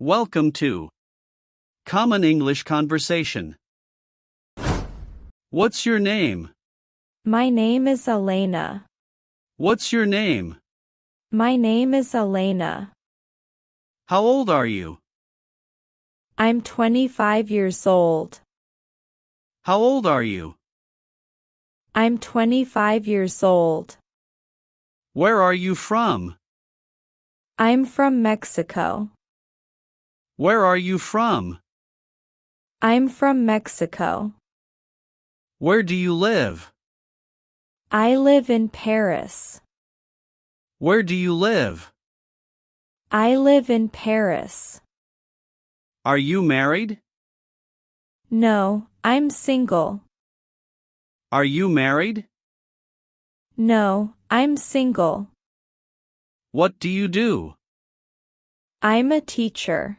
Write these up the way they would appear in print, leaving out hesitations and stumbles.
Welcome to Common English Conversation. What's your name? My name is Elena. What's your name? My name is Elena. How old are you? I'm 25 years old. How old are you? I'm 25 years old. Where are you from? I'm from Mexico. Where are you from? I'm from Mexico. Where do you live? I live in Paris. Where do you live? I live in Paris. Are you married? No, I'm single. Are you married? No, I'm single. What do you do? I'm a teacher.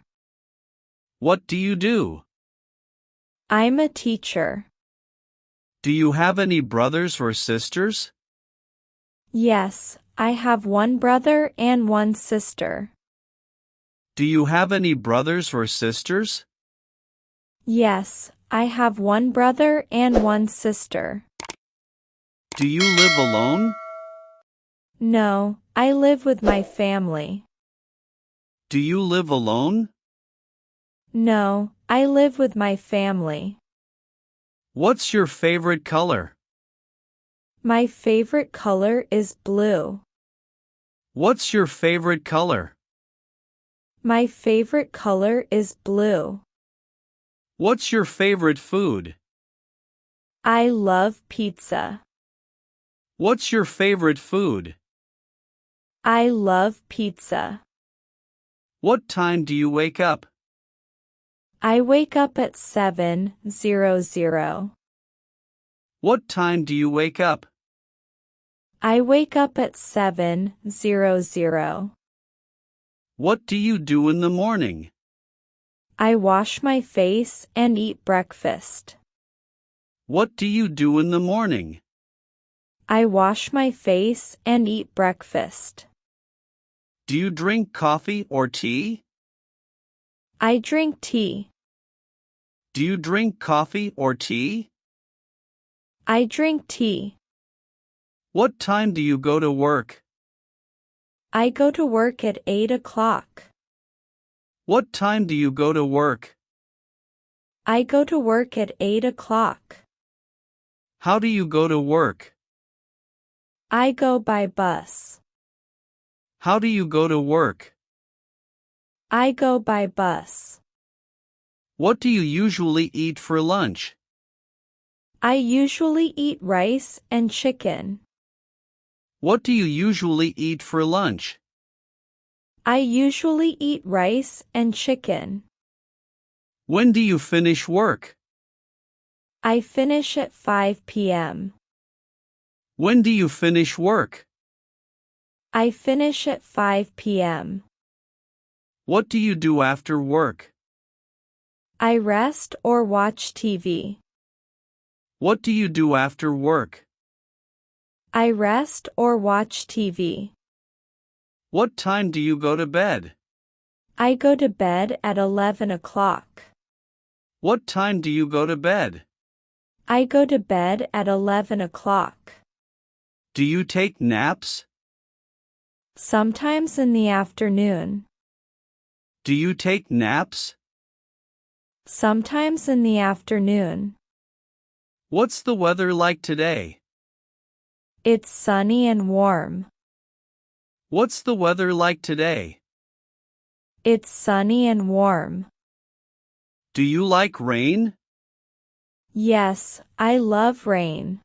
What do you do? I'm a teacher. Do you have any brothers or sisters? Yes, I have one brother and one sister. Do you have any brothers or sisters? Yes, I have one brother and one sister. Do you live alone? No, I live with my family. Do you live alone? No, I live with my family. What's your favorite color? My favorite color is blue. What's your favorite color? My favorite color is blue. What's your favorite food? I love pizza. What's your favorite food? I love pizza. What time do you wake up? I wake up at 7:00. What time do you wake up? I wake up at 7:00. What do you do in the morning? I wash my face and eat breakfast. What do you do in the morning? I wash my face and eat breakfast. Do you drink coffee or tea? I drink tea. Do you drink coffee or tea? I drink tea. What time do you go to work? I go to work at 8 o'clock. What time do you go to work? I go to work at 8 o'clock. How do you go to work? I go by bus. How do you go to work? I go by bus. What do you usually eat for lunch? I usually eat rice and chicken. What do you usually eat for lunch? I usually eat rice and chicken. When do you finish work? I finish at 5 p.m. When do you finish work? I finish at 5 p.m. What do you do after work? I rest or watch TV. What do you do after work? I rest or watch TV. What time do you go to bed? I go to bed at 11 o'clock. What time do you go to bed? I go to bed at 11 o'clock. Do you take naps? Sometimes in the afternoon. Do you take naps? Sometimes in the afternoon. What's the weather like today? It's sunny and warm. What's the weather like today? It's sunny and warm. Do you like rain? Yes, I love rain.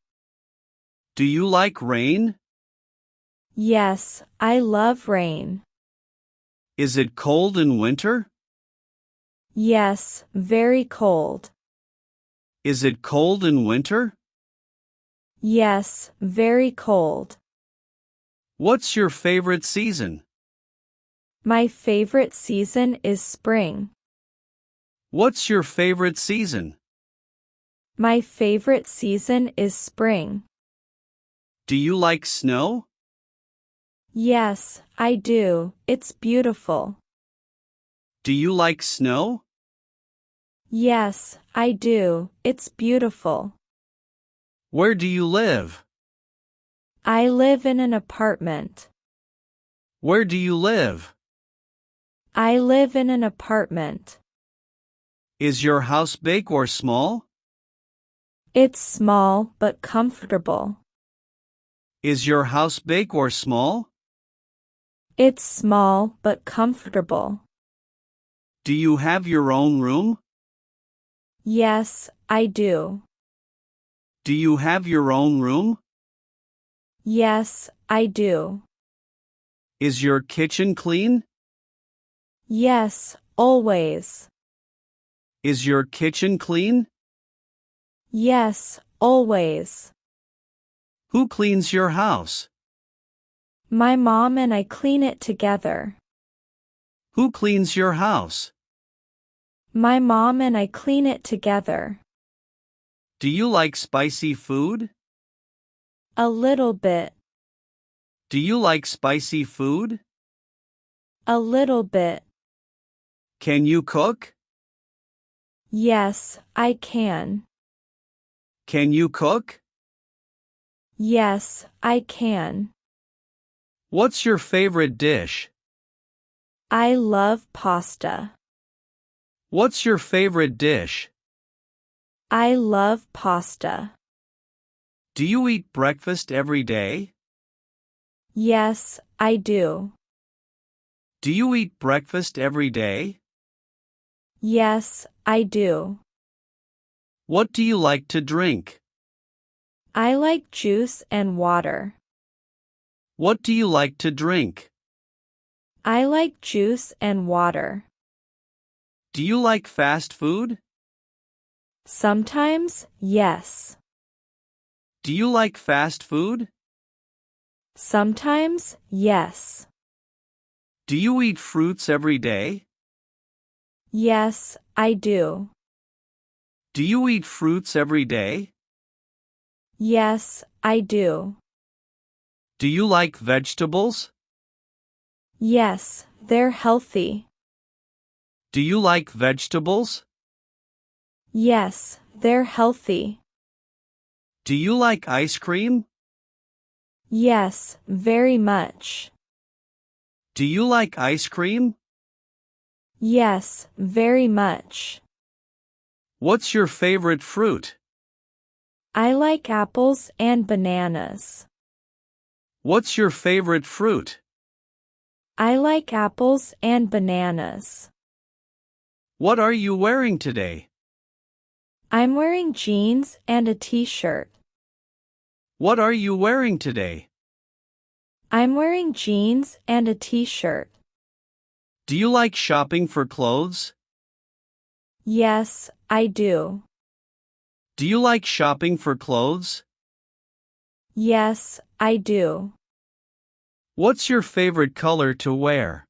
Do you like rain? Yes, I love rain. Is it cold in winter? Yes, very cold. Is it cold in winter? Yes, very cold. What's your favorite season? My favorite season is spring. What's your favorite season? My favorite season is spring. Do you like snow? Yes, I do. It's beautiful. Do you like snow? Yes, I do. It's beautiful. Where do you live? I live in an apartment. Where do you live? I live in an apartment. Is your house big or small? It's small but comfortable. Is your house big or small? It's small but comfortable. Do you have your own room? Yes, I do. Do you have your own room? Yes, I do. Is your kitchen clean? Yes, always. Is your kitchen clean? Yes, always. Who cleans your house? My mom and I clean it together. Who cleans your house? My mom and I clean it together. Do you like spicy food? A little bit. Do you like spicy food? A little bit. Can you cook? Yes, I can. Can you cook? Yes, I can. What's your favorite dish? I love pasta. What's your favorite dish? I love pasta. Do you eat breakfast every day? Yes, I do. Do you eat breakfast every day? Yes, I do. What do you like to drink? I like juice and water. What do you like to drink? I like juice and water. Do you like fast food? Sometimes, yes. Do you like fast food? Sometimes, yes. Do you eat fruits every day? Yes, I do. Do you eat fruits every day? Yes, I do. Do you like vegetables? Yes, they're healthy. Do you like vegetables? Yes, they're healthy. Do you like ice cream? Yes, very much. Do you like ice cream? Yes, very much. What's your favorite fruit? I like apples and bananas. What's your favorite fruit? I like apples and bananas. What are you wearing today? I'm wearing jeans and a t-shirt. What are you wearing today? I'm wearing jeans and a t-shirt. Do you like shopping for clothes? Yes, I do. Do you like shopping for clothes? Yes, I do. What's your favorite color to wear?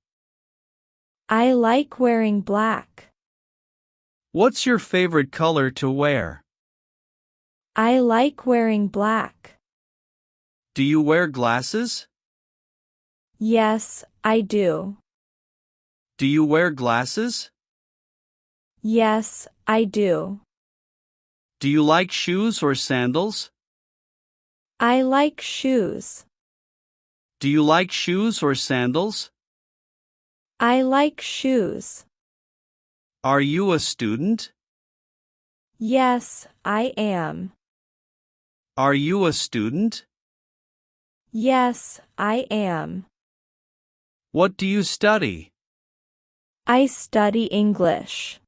I like wearing black. What's your favorite color to wear? I like wearing black. Do you wear glasses? Yes, I do. Do you wear glasses? Yes, I do. Do you like shoes or sandals? I like shoes. Do you like shoes or sandals? I like shoes. Are you a student? Yes, I am. Are you a student? Yes, I am. What do you study? I study English.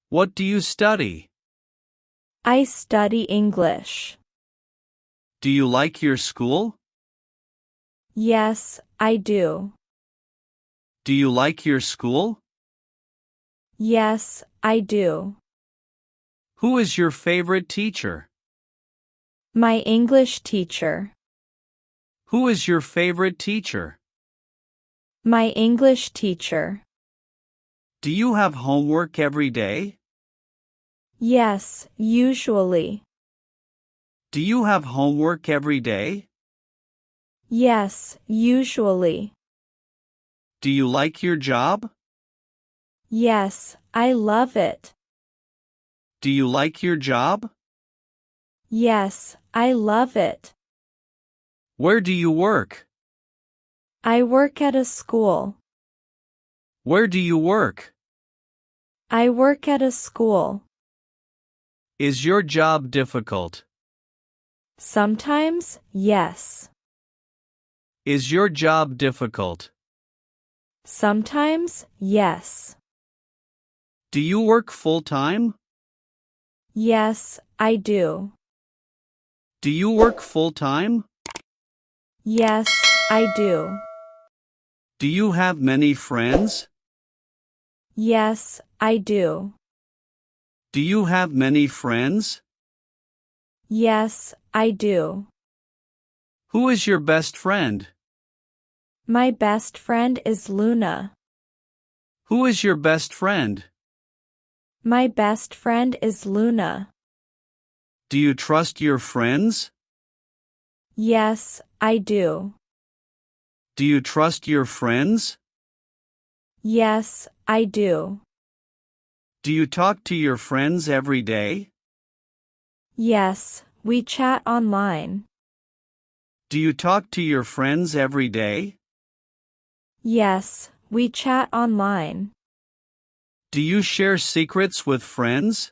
What do you study? I study English. Do you like your school? Yes, I do. Do you like your school? Yes, I do. Who is your favorite teacher? My English teacher. Who is your favorite teacher? My English teacher. Do you have homework every day? Yes, usually. Do you have homework every day? Yes, usually. Do you like your job? Yes, I love it. Do you like your job? Yes, I love it. Where do you work? I work at a school. Where do you work? I work at a school. Is your job difficult? Sometimes, yes. Is your job difficult? Sometimes, yes. Do you work full-time? Yes, I do. Do you work full-time? Yes, I do. Do you have many friends? Yes, I do. Do you have many friends? Yes, I do. Who is your best friend? My best friend is Luna. Who is your best friend? My best friend is Luna. Do you trust your friends? Yes, I do. Do you trust your friends? Yes, I do. Do you talk to your friends every day? Yes, we chat online. Do you talk to your friends every day? Yes, we chat online. Do you share secrets with friends?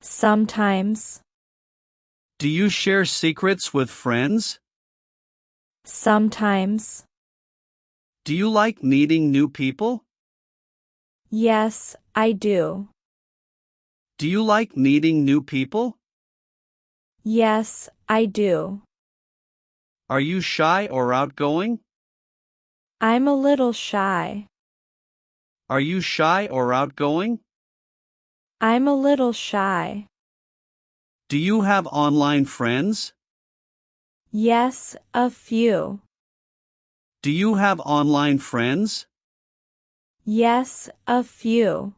Sometimes. Do you share secrets with friends? Sometimes. Do you like meeting new people? Yes, I do. Do you like meeting new people? Yes, I do. Are you shy or outgoing? I'm a little shy. Are you shy or outgoing? I'm a little shy. Do you have online friends? Yes, a few. Do you have online friends? Yes, a few.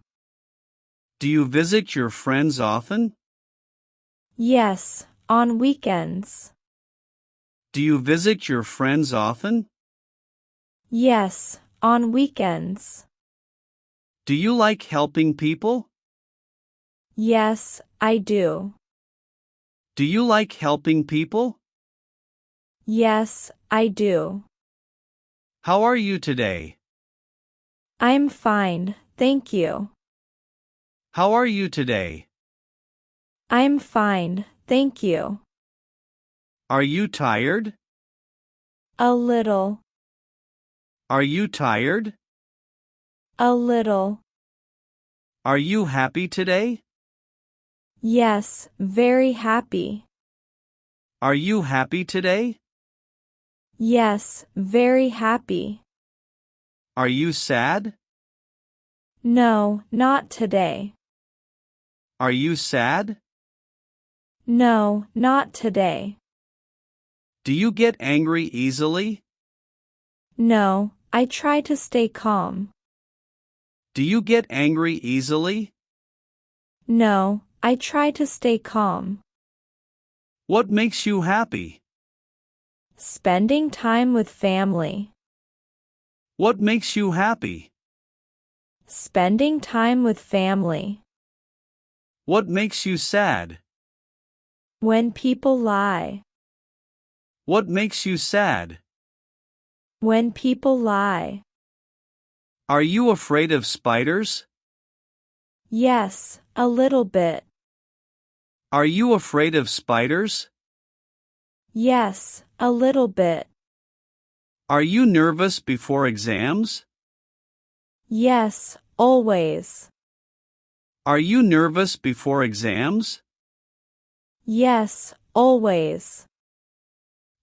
Do you visit your friends often? Yes, on weekends. Do you visit your friends often? Yes, on weekends. Do you like helping people? Yes, I do. Do you like helping people? Yes, I do. How are you today? I'm fine, thank you. How are you today? I'm fine, thank you. Are you tired? A little. Are you tired? A little. Are you happy today? Yes, very happy. Are you happy today? Yes, very happy. Are you sad? No, not today. Are you sad? No, not today. Do you get angry easily? No, I try to stay calm. Do you get angry easily? No, I try to stay calm. What makes you happy? Spending time with family. What makes you happy? Spending time with family. What makes you sad? When people lie. What makes you sad? When people lie. Are you afraid of spiders? Yes, a little bit. Are you afraid of spiders? Yes, a little bit. Are you nervous before exams? Yes, always. Are you nervous before exams? Yes, always.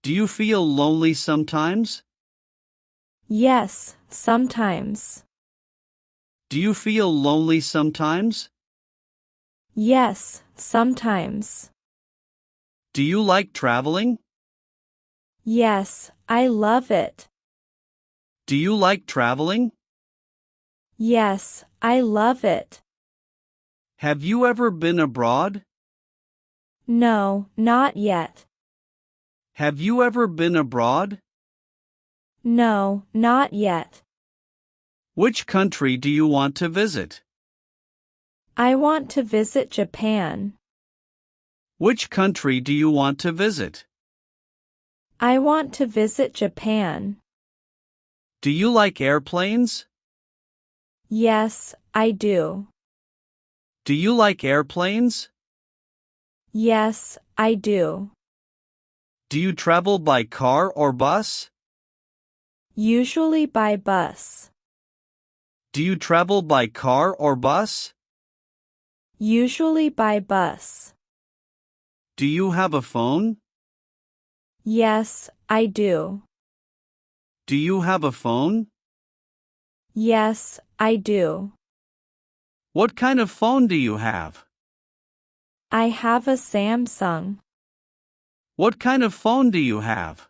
Do you feel lonely sometimes? Yes, sometimes. Do you feel lonely sometimes? Yes, sometimes. Do you like traveling? Yes, I love it. Do you like traveling? Yes, I love it. Have you ever been abroad? No, not yet. Have you ever been abroad? No, not yet. Which country do you want to visit? I want to visit Japan. Which country do you want to visit? I want to visit Japan. Do you like airplanes? Yes, I do. Do you like airplanes? Yes, I do. Do you travel by car or bus? Usually by bus. Do you travel by car or bus? Usually by bus. Do you have a phone? Yes, I do. Do you have a phone? Yes, I do. What kind of phone do you have? I have a Samsung. What kind of phone do you have?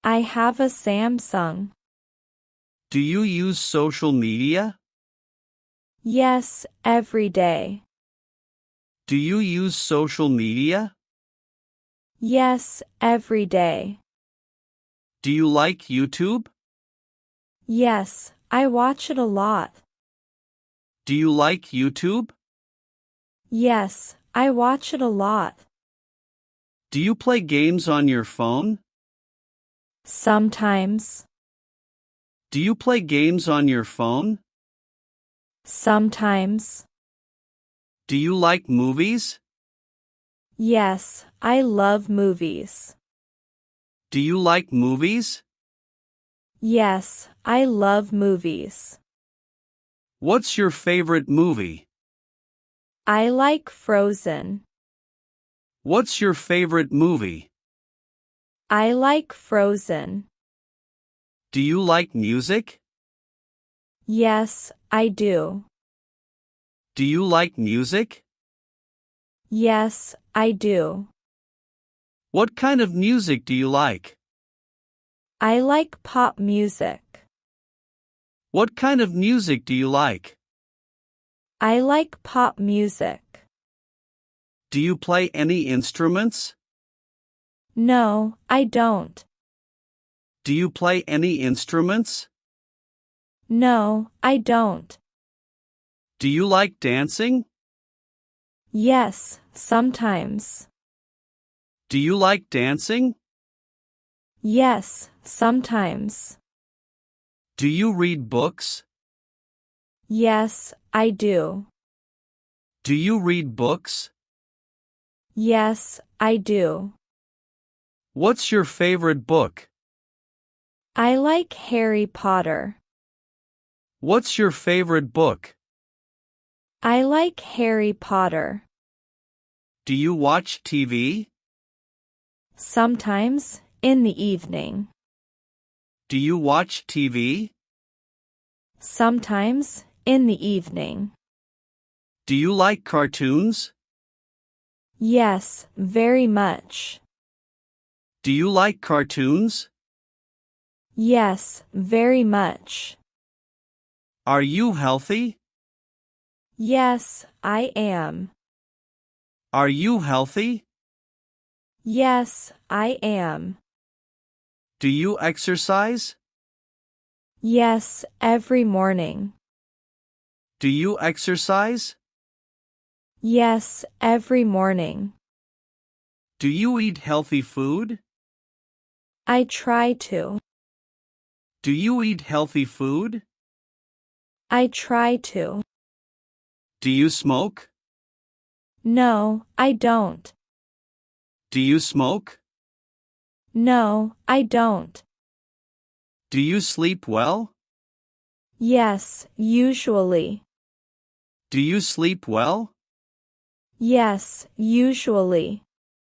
I have a Samsung. Do you use social media? Yes, every day. Do you use social media? Yes, every day. Do you like YouTube? Yes, I watch it a lot. Do you like YouTube? Yes, I watch it a lot. Do you play games on your phone? Sometimes. Do you play games on your phone? Sometimes. Do you like movies? Yes, I love movies. Do you like movies? Yes, I love movies. What's your favorite movie? I like Frozen. What's your favorite movie? I like Frozen. Do you like music? Yes, I do. Do you like music? Yes, I do. What kind of music do you like? I like pop music. What kind of music do you like? I like pop music. Do you play any instruments? No, I don't. Do you play any instruments? No, I don't. Do you like dancing? Yes, sometimes. Do you like dancing? Yes, sometimes. Do you read books? Yes, I do. Do you read books? Yes, I do. What's your favorite book? I like Harry Potter. What's your favorite book? I like Harry Potter. Do you watch TV? Sometimes, in the evening. Do you watch TV? Sometimes, in the evening. Do you like cartoons? Yes, very much. Do you like cartoons? Yes, very much. Are you healthy? Yes, I am. Are you healthy? Yes, I am. Do you exercise? Yes, every morning. Do you exercise? Yes, every morning. Do you eat healthy food? I try to. Do you eat healthy food? I try to. Do you smoke? No, I don't. Do you smoke? No, I don't. Do you sleep well? Yes, usually. Do you sleep well? Yes, usually.